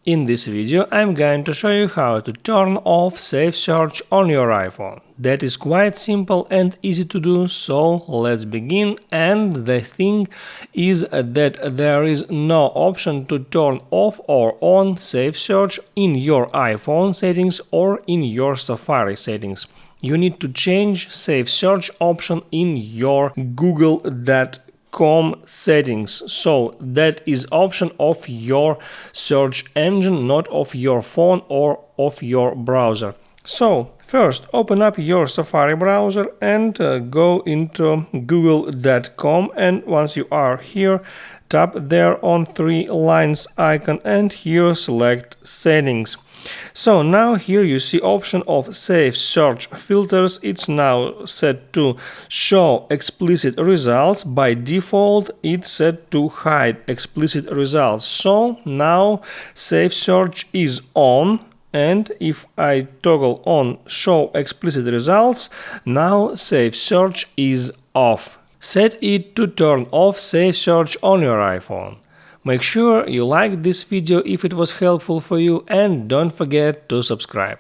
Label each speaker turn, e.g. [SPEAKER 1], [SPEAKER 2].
[SPEAKER 1] In this video I'm going to show you how to turn off Safe Search on your iPhone. That is quite simple and easy to do, so let's begin. And the thing is that there is no option to turn off or on Safe Search in your iPhone settings or in your Safari settings. You need to change Safe Search option in your Google.com settings, so that is option of your search engine, not of your phone or of your browser. So first open up your Safari browser and go into google.com, and once you are here, tap there on three lines icon and here select settings. So now here you see option of Safe Search filters. It's now set to show explicit results. By default it's set to hide explicit results. So now Safe Search is on, and if I toggle on show explicit results, now Safe Search is off. Set it to turn off Safe Search on your iPhone. Make sure you liked this video if it was helpful for you, and don't forget to subscribe.